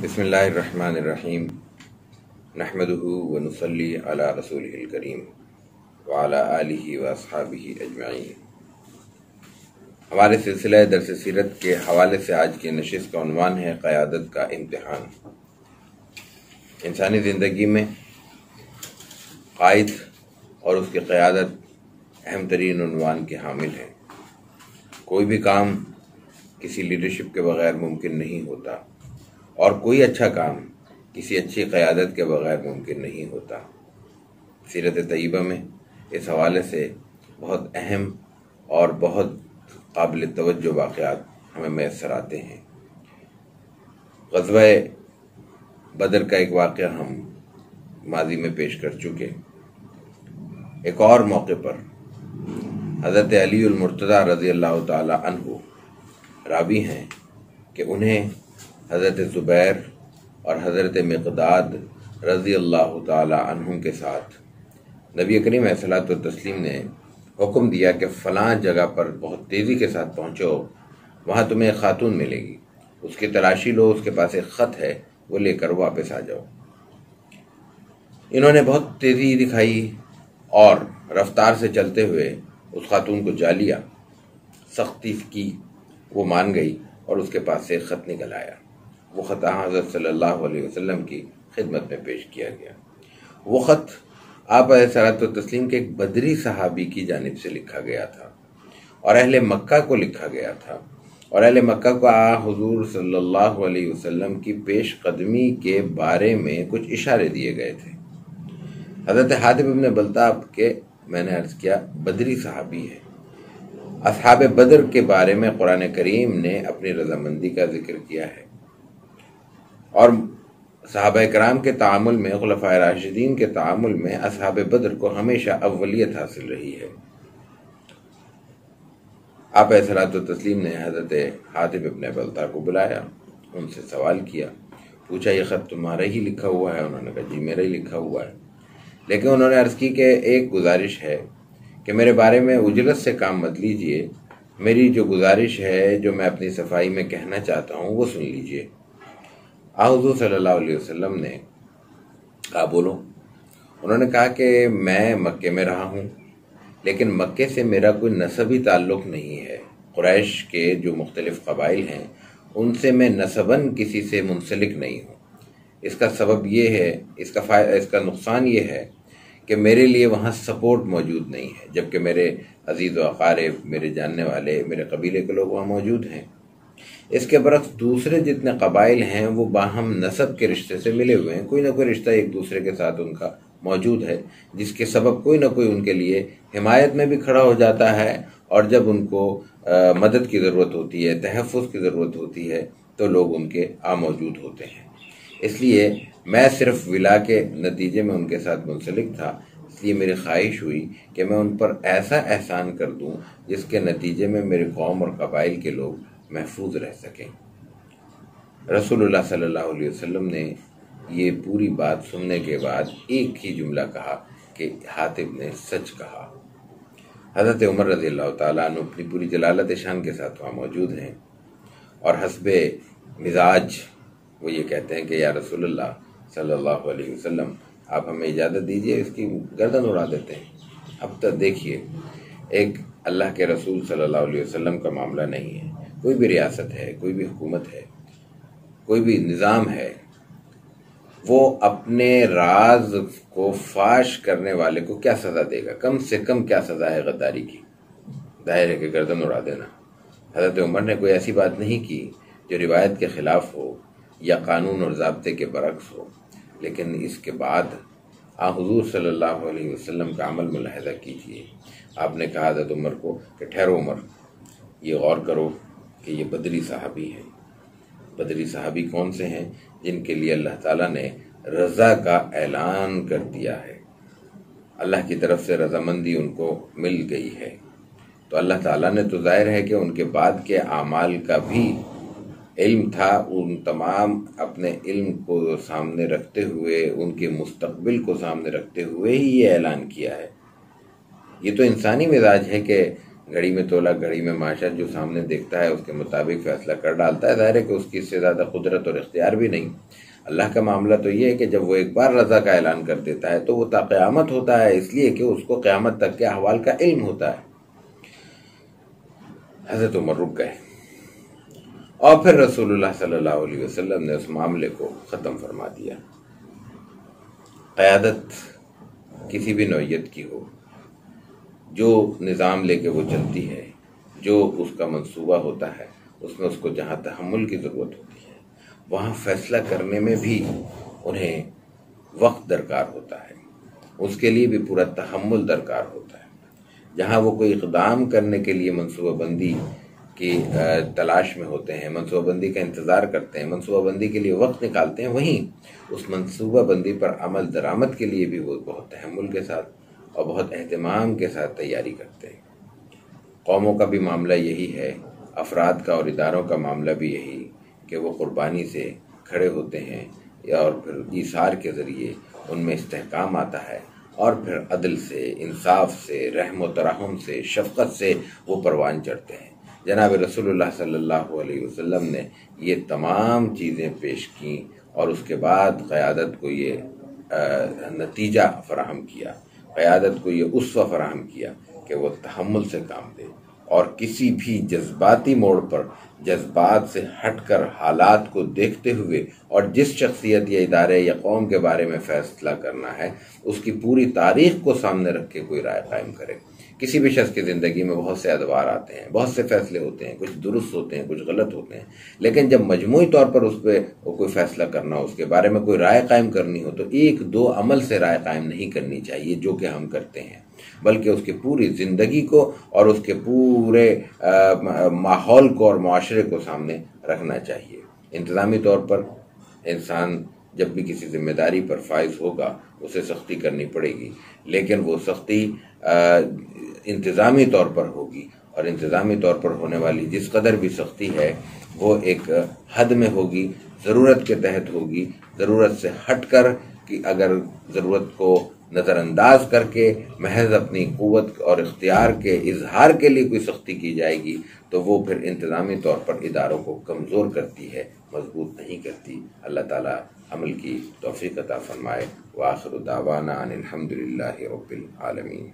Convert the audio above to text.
بسم اللہ الرحمن الرحیم نحمدہ ونصلی علی رسولہ الکریم وعلی آلہ واصحابہ اجمعین۔ ہمارے سلسلہ درس سیرت کے حوالے سے آج کی نشست کا عنوان ہے قیادت کا امتحان۔ انسانی زندگی میں قائد اور اس کی قیادت اہم ترین عنوان کے حامل ہیں۔ کوئی بھی کام کسی لیڈرشپ کے بغیر ممکن نہیں ہوتا، اور کوئی اچھا کام کسی اچھی قیادت کے بغیر ممکن نہیں ہوتا۔ سیرت طیبہ میں اس حوالے سے بہت اہم اور بہت قابل توجہ واقعات ہمیں میسر آتے ہیں۔ غزوہ بدر کا ایک واقعہ ہم ماضی میں پیش کر چکے۔ ایک اور موقع پر حضرت علی المرتضیٰ رضی اللہ تعالی عنہ راوی ہیں کہ انہیں حضرت زبیر اور حضرت مقداد رضی اللہ تعالی عنہم کے ساتھ نبی کریم علیہ الصلوۃ والتسلیم نے حکم دیا کہ فلاں جگہ پر بہت تیزی کے ساتھ پہنچو، وہاں تمہیں ایک خاتون ملے گی، اس کی تلاشی لو، اس کے پاس ایک خط ہے، وہ لے کر واپس آ جاؤ۔ انہوں نے بہت تیزی دکھائی اور رفتار سے چلتے ہوئے اس خاتون کو جا لیا، سختی کی، وہ مان گئی اور اس کے پاس سے ایک خط نکل آیا۔ وہ خط حضرت صلی اللہ علیہ وسلم کی خدمت میں پیش کیا گیا۔ وہ خط آپ علیہ الصلوۃ والتسلیم کے ایک بدری صحابی کی جانب سے لکھا گیا تھا اور اہل مکہ کو لکھا گیا تھا، اور اہل مکہ کو حضور صلی اللہ علیہ وسلم کی پیش قدمی کے بارے میں کچھ اشارے دیے گئے تھے۔ حضرت حاتب ابن بلتاب کے میں نے عرض کیا بدری صحابی ہے۔ اصحاب بدر کے بارے میں قرآن کریم نے اپنی رضامندی کا ذکر کیا ہے، اور صحابہ کرام کے تعامل میں، خلفاء راشدین کے تعامل میں اصحاب بدر کو ہمیشہ اولیت حاصل رہی ہے۔ آپ علیہ الصلوۃ والتسلیم نے حضرت حاتب ابن بلتہ کو بلایا، ان سے سوال کیا، پوچھا یہ خط تمہارا ہی لکھا ہوا ہے؟ انہوں نے کہا جی میرا ہی لکھا ہوا ہے، لیکن انہوں نے عرض کی کہ ایک گزارش ہے کہ میرے بارے میں عجلت سے کام مت لیجئے، میری جو گزارش ہے، جو میں اپنی صفائی میں کہنا چاہتا ہوں، وہ سن لیجئے۔ حضور صلی اللہ علیہ وسلم نے کہا بولو۔ انہوں نے کہا کہ میں مکے میں رہا ہوں، لیکن مکے سے میرا کوئی نسبی تعلق نہیں ہے۔ قریش کے جو مختلف قبائل ہیں ان سے میں نسباً کسی سے منسلک نہیں ہوں۔ اس کا سبب یہ ہے، اس کا نقصان یہ ہے کہ میرے لیے وہاں سپورٹ موجود نہیں ہے، جبکہ میرے عزیز و اقارب، میرے جاننے والے، میرے قبیلے کے لوگ وہاں موجود ہیں۔ اس کے برعکس دوسرے جتنے قبائل ہیں وہ باہم نسب کے رشتے سے ملے ہوئے ہیں، کوئی نہ کوئی رشتہ ایک دوسرے کے ساتھ ان کا موجود ہے، جس کے سبب کوئی نہ کوئی ان کے لیے حمایت میں بھی کھڑا ہو جاتا ہے، اور جب ان کو مدد کی ضرورت ہوتی ہے، تحفظ کی ضرورت ہوتی ہے، تو لوگ ان کے موجود ہوتے ہیں۔ اس لیے میں صرف ولا کے نتیجے میں ان کے ساتھ منسلک تھا، اس لیے میری خواہش ہوئی کہ میں ان پر ایسا احسان کر دوں جس کے نتیجے میں میرے قوم اور قبائل کے لوگ محفوظ رہ سکیں۔ رسول اللہ صلی اللہ علیہ وسلم نے یہ پوری بات سننے کے بعد ایک ہی جملہ کہا کہ حاتب نے سچ کہا۔ حضرت عمر رضی اللہ تعالیٰ عنہ اپنی پوری جلالت شان کے ساتھ وہاں موجود ہیں، اور حسب مزاج وہ یہ کہتے ہیں کہ یا رسول اللہ صلی اللہ علیہ وسلم آپ ہمیں اجازت دیجئے، اس کی گردن اڑا دیتے ہیں۔ اب تک دیکھیے، ایک اللہ کے رسول صلی اللہ علیہ وسلم کا معاملہ نہیں ہے، کوئی بھی ریاست ہے، کوئی بھی حکومت ہے، کوئی بھی نظام ہے، وہ اپنے راز کو فاش کرنے والے کو کیا سزا دے گا؟ کم سے کم کیا سزا ہے غداری کی؟ ظاہر ہے کہ گردن اڑا دینا۔ حضرت عمر نے کوئی ایسی بات نہیں کی جو روایت کے خلاف ہو یا قانون اور ضابطے کے برعکس ہو، لیکن اس کے بعد حضور صلی اللہ علیہ وسلم کا عمل ملاحظہ کیجیے۔ آپ نے کہا حضرت عمر کو کہ ٹھہرو عمر، یہ غور کرو کہ یہ بدری صحابی ہیں۔ بدری صحابی کون سے ہیں؟ جن کے لیے اللہ تعالیٰ نے رضا کا اعلان کر دیا ہے، اللہ کی طرف سے رضامندی ان کو مل گئی ہے۔ تو اللہ تعالیٰ نے تو ظاہر ہے کہ ان کے بعد کے اعمال کا بھی علم تھا، ان تمام اپنے علم کو سامنے رکھتے ہوئے، ان کے مستقبل کو سامنے رکھتے ہوئے ہی یہ اعلان کیا ہے۔ یہ تو انسانی مزاج ہے کہ گھڑی میں تولا گھڑی میں معاشر، جو سامنے دیکھتا ہے اس کے مطابق فیصلہ کر ڈالتا ہے. ظاہر ہے کہ اس کی اس سے زیادہ قدرت اور اختیار بھی نہیں. اللہ کا معاملہ تو یہ ہے کہ جب وہ ایک بار رضا کا اعلان کر دیتا ہے تو وہ تا قیامت ہوتا ہے، اس لیے کہ اس کو قیامت تک کے احوال کا علم ہوتا ہے. حضرت عمر رک گئے اور پھر رسول اللہ صلی اللہ علیہ وسلم نے اس معاملے کو ختم فرما دیا. قیادت کسی بھی نوعیت کی ہو، جو نظام لے کے وہ چلتی ہے، جو اس کا منصوبہ ہوتا ہے، اس میں اس کو جہاں تحمل کی ضرورت ہوتی ہے وہاں فیصلہ کرنے میں بھی انہیں وقت درکار ہوتا ہے، اس کے لیے بھی پورا تحمل درکار ہوتا ہے. جہاں وہ کوئی اقدام کرنے کے لیے منصوبہ بندی کی تلاش میں ہوتے ہیں، منصوبہ بندی کا انتظار کرتے ہیں، منصوبہ بندی کے لیے وقت نکالتے ہیں، وہیں اس منصوبہ بندی پر عمل درآمد کے لیے بھی وہ بہت تحمل کے ساتھ اور بہت اہتمام کے ساتھ تیاری کرتے ہیں. قوموں کا بھی معاملہ یہی ہے، افراد کا اور اداروں کا معاملہ بھی یہی کہ وہ قربانی سے کھڑے ہوتے ہیں اور پھر ایثار کے ذریعے ان میں استحکام آتا ہے، اور پھر عدل سے، انصاف سے، رحم و ترحم سے، شفقت سے وہ پروان چڑھتے ہیں. جناب رسول اللہ صلی اللہ علیہ وسلم نے یہ تمام چیزیں پیش کیں اور اس کے بعد قیادت کو یہ نتیجہ فراہم کیا، قیادت کو یہ اسوہ فراہم کیا کہ وہ تحمل سے کام دے اور کسی بھی جذباتی موڑ پر جذبات سے ہٹ کر حالات کو دیکھتے ہوئے اور جس شخصیت یا ادارے یا قوم کے بارے میں فیصلہ کرنا ہے اس کی پوری تاریخ کو سامنے رکھ کے کوئی رائے قائم کرے. کسی بھی شخص کی زندگی میں بہت سے ادوار آتے ہیں، بہت سے فیصلے ہوتے ہیں، کچھ درست ہوتے ہیں، کچھ غلط ہوتے ہیں، لیکن جب مجموعی طور پر اس پہ کوئی فیصلہ کرنا ہو، اس کے بارے میں کوئی رائے قائم کرنی ہو، تو ایک دو عمل سے رائے قائم نہیں کرنی چاہیے جو کہ ہم کرتے ہیں، بلکہ اس کی پوری زندگی کو اور اس کے پورے ماحول کو اور معاشرے کو سامنے رکھنا چاہیے. انتظامی طور پر انسان جب بھی کسی ذمہ داری پر فائز ہوگا اسے سختی کرنی پڑے گی، لیکن وہ سختی انتظامی طور پر ہوگی، اور انتظامی طور پر ہونے والی جس قدر بھی سختی ہے وہ ایک حد میں ہوگی، ضرورت کے تحت ہوگی. ضرورت سے ہٹ کر کہ اگر ضرورت کو نظر انداز کر کے محض اپنی قوت اور اختیار کے اظہار کے لیے کوئی سختی کی جائے گی تو وہ پھر انتظامی طور پر اداروں کو کمزور کرتی ہے، مضبوط نہیں کرتی. اللہ تعالی عمل کی توفیق عطا فرمائے. وآخر دعوانا ان الحمد للہ رب العالمین.